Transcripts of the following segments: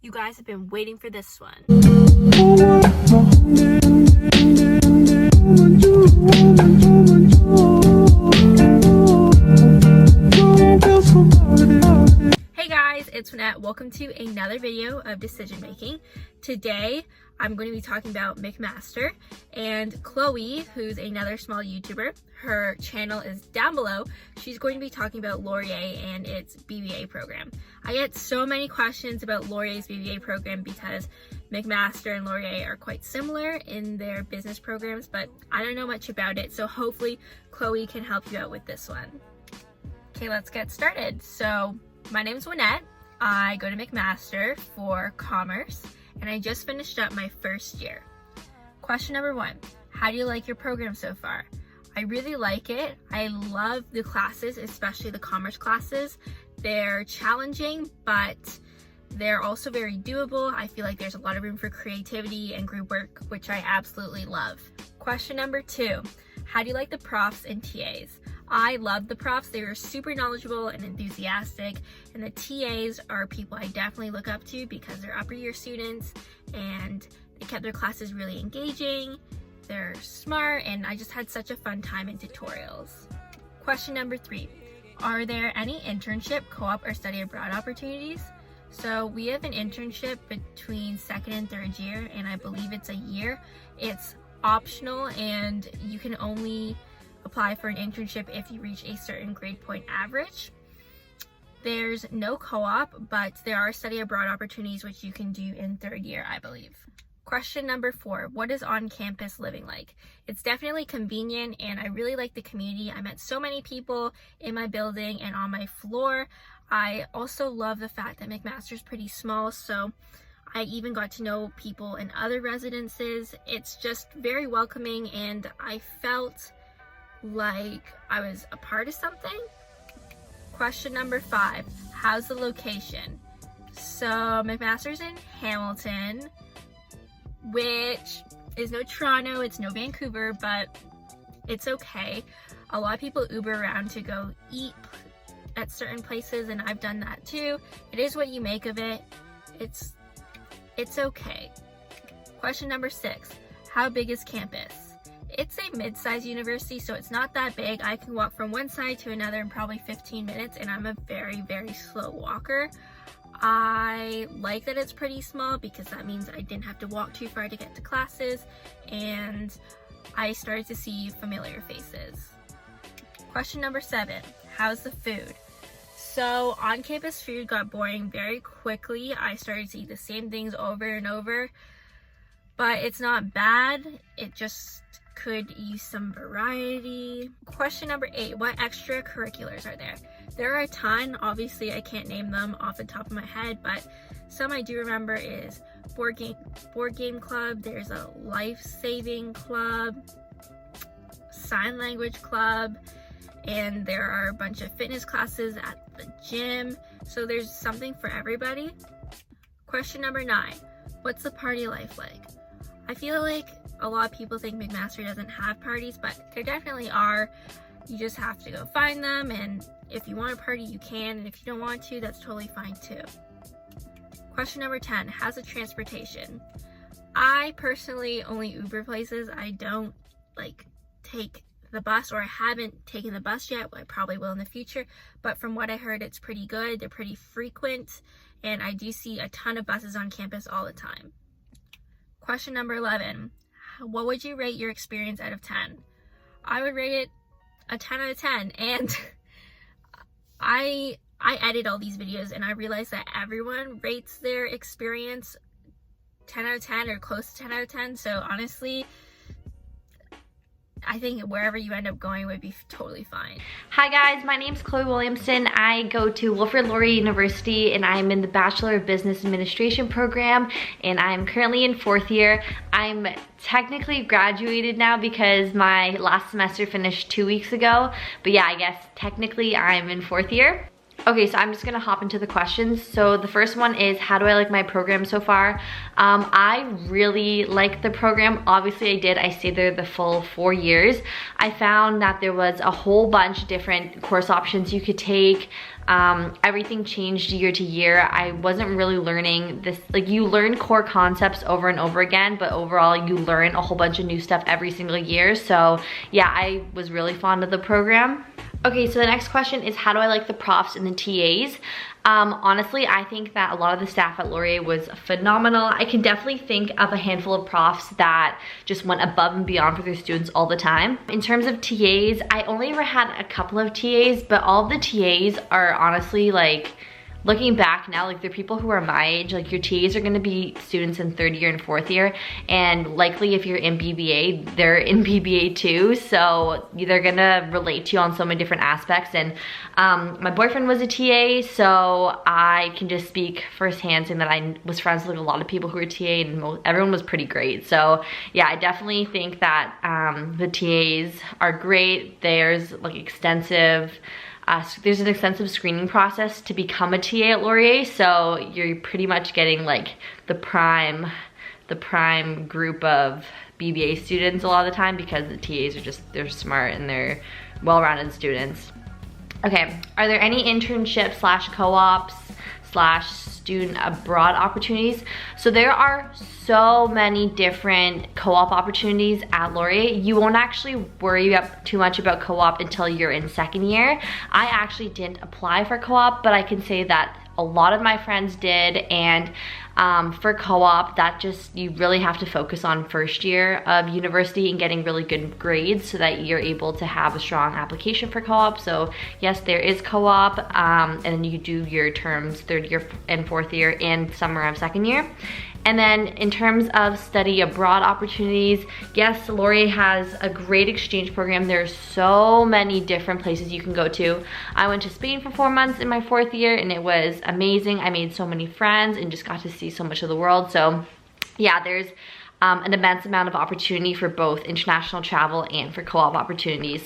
You guys have been waiting for this one. Hey guys, it's Renette. Welcome to another video of decision making. Today, I'm going to be talking about McMaster, and Chloe, who's another small YouTuber, her channel is down below. She's going to be talking about Laurier and its BBA program. I get so many questions about Laurier's BBA program because McMaster and Laurier are quite similar in their business programs, but I don't know much about it, so hopefully Chloe can help you out with this one. Okay, let's get started. So, my name is Winette. I go to McMaster for commerce, and I just finished up my first year. Question number 1, how do you like your program so far? I really like it. I love the classes, especially the commerce classes. They're challenging, but they're also very doable. I feel like there's a lot of room for creativity and group work, which I absolutely love. Question number 2, how do you like the profs and TAs? I love the profs. They were super knowledgeable and enthusiastic, and the TAs are people I definitely look up to because they're upper year students and they kept their classes really engaging. They're smart, and I just had such a fun time in tutorials. Question number 3, are there any internship, co-op, or study abroad opportunities? So we have an internship between 2nd and 3rd year, and I believe it's a year. It's optional, and you can only apply for an internship if you reach a certain grade point average. There's no co-op, but there are study abroad opportunities which you can do in 3rd year, I believe. Question number 4, what is on-campus living like? It's definitely convenient, and I really like the community. I met so many people in my building and on my floor. I also love the fact that McMaster is pretty small, so I even got to know people in other residences. It's just very welcoming, and I felt like I was a part of something. Question number 5, how's the location? So McMaster's in Hamilton, which is no Toronto, it's no Vancouver, but it's okay. A lot of people Uber around to go eat at certain places, and I've done that too. It is what you make of it. It's okay. Question number 6, how big is campus? It's a mid-sized university, so it's not that big. I can walk from one side to another in probably 15 minutes, and I'm a very, very slow walker. I like that it's pretty small because that means I didn't have to walk too far to get to classes, and I started to see familiar faces. Question number 7, how's the food? So on-campus food got boring very quickly. I started to eat the same things over and over, but it's not bad. It just could use some variety. Question number 8, what extracurriculars are there? There are a ton. Obviously, I can't name them off the top of my head, but some I do remember is board game club. There's a life-saving club, sign language club, and there are a bunch of fitness classes at the gym. So there's something for everybody. Question number 9, what's the party life like? I feel like a lot of people think McMaster doesn't have parties, but there definitely are. You just have to go find them, and if you want a party, you can, and if you don't want to, that's totally fine too. Question number 10, how's the transportation? I personally only Uber places. I don't take the bus, or I haven't taken the bus yet. I probably will in the future, but from what I heard, it's pretty good. They're pretty frequent, and I do see a ton of buses on campus all the time. Question number 11, what would you rate your experience out of 10? I would rate it a 10 out of 10, and I edit all these videos, and I realize that everyone rates their experience 10 out of 10 or close to 10 out of 10, so honestly, I think wherever you end up going would be totally fine. Hi guys, my name's Chloe Williamson. I go to Laurier University, and I'm in the Bachelor of Business Administration program, and I'm currently in 4th year. I'm technically graduated now because my last semester finished 2 weeks ago, but yeah, I guess technically I'm in 4th year. Okay, so I'm just gonna hop into the questions. So the first one is, how do I like my program so far? I really like the program. Obviously I stayed there the full 4 years. I found that there was a whole bunch of different course options you could take. Everything changed year to year. I wasn't really learning this, like you learn core concepts over and over again, but overall you learn a whole bunch of new stuff every single year. So yeah, I was really fond of the program. Okay, so the next question is, how do I like the profs and the TAs? Honestly, I think that a lot of the staff at Laurier was phenomenal. I can definitely think of a handful of profs that just went above and beyond for their students all the time. In terms of TAs, I only ever had a couple of TAs, but all of the TAs are honestly like, looking back now, like they're people who are my age. Like your TAs are gonna be students in 3rd year and 4th year, and likely if you're in BBA, they're in BBA too, so they're gonna relate to you on so many different aspects. And my boyfriend was a TA, so I can just speak firsthand saying that I was friends with a lot of people who were TA, and everyone was pretty great. So yeah, I definitely think that the TAs are great. There's like there's an extensive screening process to become a TA at Laurier, so you're pretty much getting like the prime group of BBA students a lot of the time, because the TAs are just, they're smart and they're well-rounded students. Okay, are there any internship / co-ops / student abroad opportunities? So there are so many different co-op opportunities at Laurier. You won't actually worry too much about co-op until you're in 2nd year. I actually didn't apply for co-op, but I can say that a lot of my friends did, and for co-op, that just, you really have to focus on 1st year of university and getting really good grades so that you're able to have a strong application for co-op. So yes, there is co-op, and then you do your terms 3rd year and 4th year and summer of 2nd year. And then in terms of study abroad opportunities, yes, Laurier has a great exchange program. There's so many different places you can go to. I went to Spain for 4 months in my 4th year, and it was amazing. I made so many friends and just got to see so much of the world. So yeah, there's an immense amount of opportunity for both international travel and for co-op opportunities.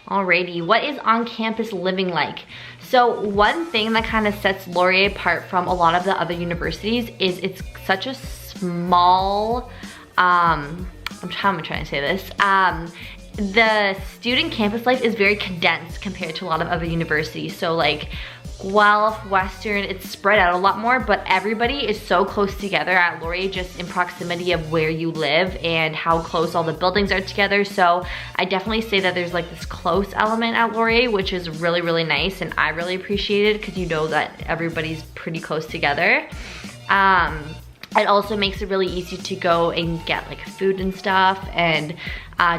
Alrighty, what is on-campus living like? So one thing that kind of sets Laurier apart from a lot of the other universities is it's such a small, how am I trying to say this? The student campus life is very condensed compared to a lot of other universities. So like Guelph, Western, it's spread out a lot more, but everybody is so close together at Laurier just in proximity of where you live and how close all the buildings are together. So I definitely say that there's like this close element at Laurier, which is really, really nice, and I really appreciate it because you know that everybody's pretty close together. It also makes it really easy to go and get like food and stuff, and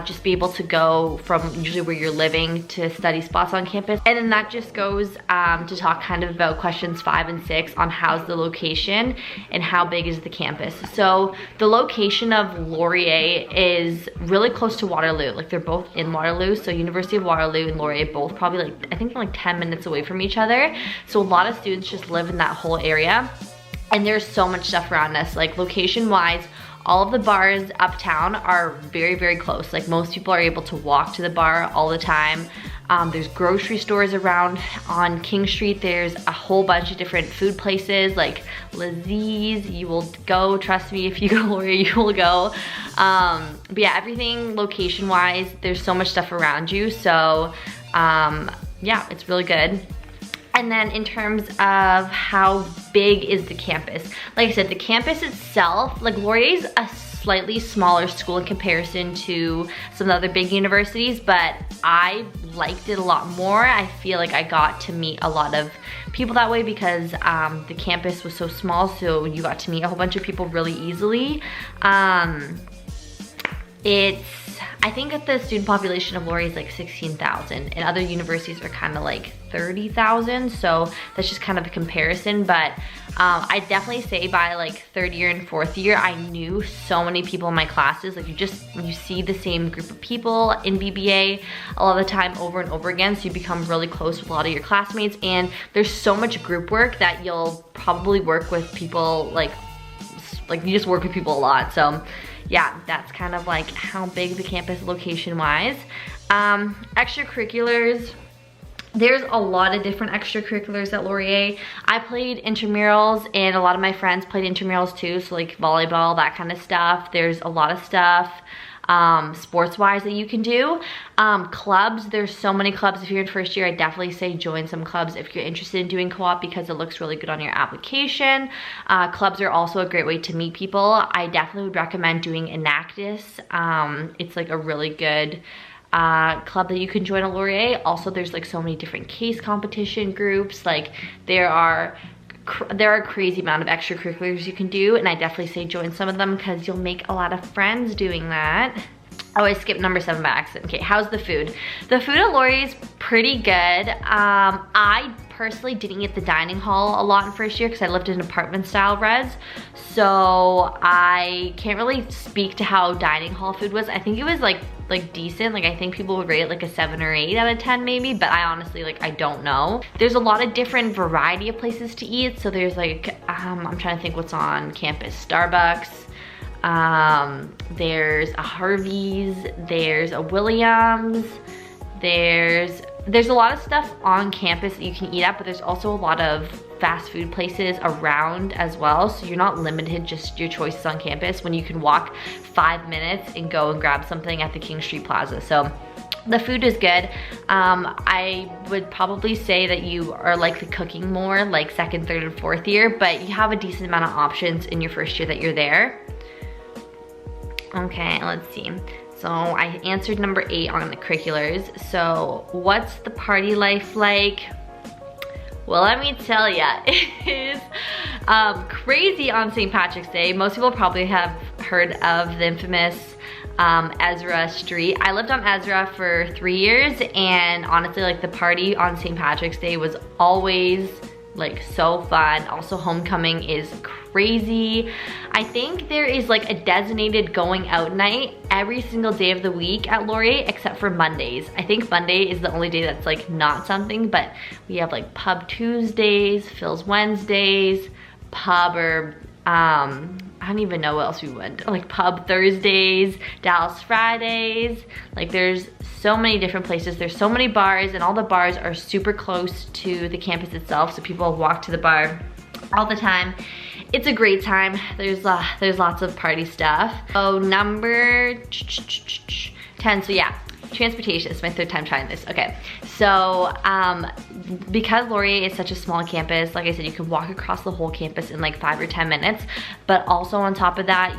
just be able to go from usually where you're living to study spots on campus. And then that just goes to talk kind of about questions 5 and 6 on how's the location and how big is the campus. So the location of Laurier is really close to Waterloo. Like they're both in Waterloo. So University of Waterloo and Laurier both probably like, I think they're like 10 minutes away from each other. So a lot of students just live in that whole area. And there's so much stuff around us. Like location wise, all of the bars uptown are very, very close. Like most people are able to walk to the bar all the time. There's grocery stores around on King Street. There's a whole bunch of different food places like Lizzie's. You will go, trust me, if you go Laurier, you will go. But yeah, everything location wise, there's so much stuff around you. So yeah, it's really good. And then in terms of how big is the campus, like I said, the campus itself, like Laurier is a slightly smaller school in comparison to some of the other big universities, but I liked it a lot more. I feel like I got to meet a lot of people that way because the campus was so small, so you got to meet a whole bunch of people really easily. I think that the student population of Laurier is like 16,000, and other universities are kind of like 30,000, so that's just kind of a comparison. But I definitely say by like 3rd year and 4th year, I knew so many people in my classes. Like you see the same group of people in BBA a lot of the time over and over again, so you become really close with a lot of your classmates, and there's so much group work that you'll probably work with people like you just work with people a lot. So yeah, that's kind of like how big the campus location wise. Extracurriculars, There's a lot of different extracurriculars at Laurier. I played intramurals, and a lot of my friends played intramurals too, so like volleyball, that kind of stuff. There's a lot of stuff sports-wise that you can do. Clubs, there's so many clubs. If you're in first year, I definitely say join some clubs if you're interested in doing co-op, because it looks really good on your application. Clubs are also a great way to meet people. I definitely would recommend doing Enactus. It's like a really good club that you can join at Laurier. Also, there's like so many different case competition groups. Like there are a crazy amount of extracurriculars you can do, and I definitely say join some of them because you'll make a lot of friends doing that. Oh, I skipped number 7 by accident. Okay, how's the food? The food at Laurier is pretty good. I personally didn't eat the dining hall a lot in first year because I lived in apartment style res, so I can't really speak to how dining hall food was. I think it was like decent. Like I think people would rate it like a 7 or 8 out of 10 maybe, but I honestly I don't know. There's a lot of different variety of places to eat. So there's like I'm trying to think what's on campus. Starbucks, there's a Harvey's, there's a Williams, there's a lot of stuff on campus that you can eat at, but there's also a lot of fast food places around as well, so you're not limited just your choices on campus when you can walk 5 minutes and go and grab something at the King Street Plaza. So the food is good. I would probably say that you are likely cooking more like 2nd, 3rd, and 4th year, but you have a decent amount of options in your first year that you're there. Okay, let's see. So I answered number 8 on the curriculars. So what's the party life like? Well, let me tell ya, it is crazy on St. Patrick's Day. Most people probably have heard of the infamous Ezra Street. I lived on Ezra for 3 years, and honestly, like the party on St. Patrick's Day was always like so fun. Also, homecoming is crazy. I think there is like a designated going out night every single day of the week at Laurier except for Mondays. I think Monday is the only day that's like not something, but we have like pub Tuesdays, Phil's Wednesdays, pub or I don't even know what else we went. Like pub Thursdays, Dallas Fridays. Like there's so many different places. There's so many bars, and all the bars are super close to the campus itself, so people walk to the bar all the time. It's a great time. There's lots of party stuff. Oh, number 10. So yeah, transportation. It's my 3rd time trying this. Okay, so because Laurier is such a small campus, like I said, you can walk across the whole campus in like 5 or 10 minutes. But also on top of that,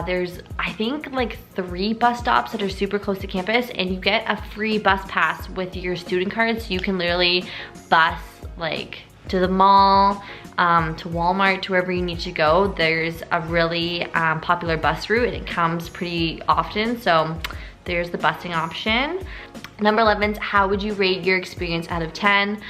there's I think like 3 bus stops that are super close to campus, and you get a free bus pass with your student card, so you can literally bus like to the mall, to Walmart, to wherever you need to go. There's a really popular bus route, and it comes pretty often, so there's the busing option. Number 11 is how would you rate your experience out of 10?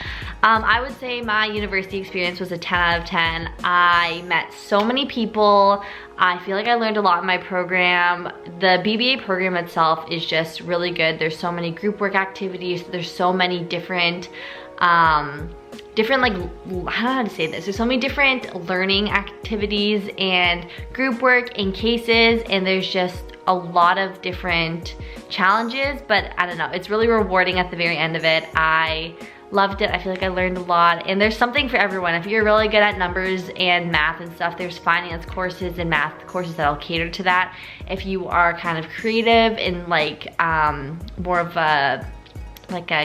I would say my university experience was a 10 out of 10. I met so many people. I feel like I learned a lot in my program. The BBA program itself is just really good. There's so many group work activities. There's so many different like, I don't know how to say this. There's so many different learning activities and group work and cases, and there's just a lot of different challenges, but I don't know, it's really rewarding at the very end of it. I loved it. I feel like I learned a lot, and there's something for everyone. If you're really good at numbers and math and stuff, there's finance courses and math courses that'll cater to that. If you are kind of creative and like more of a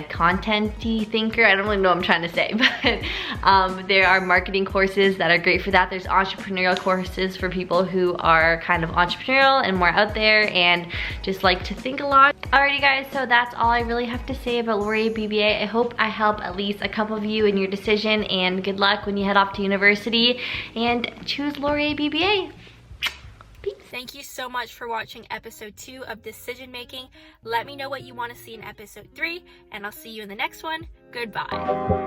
content-y thinker, I don't really know what I'm trying to say, but there are marketing courses that are great for that. There's entrepreneurial courses for people who are kind of entrepreneurial and more out there and just like to think a lot. Alrighty guys, so that's all I really have to say about Laurier BBA. I hope I help at least a couple of you in your decision, and good luck when you head off to university, and choose Laurier BBA. Thank you so much for watching episode 2 of Decision Making. Let me know what you want to see in episode 3, and I'll see you in the next one. Goodbye.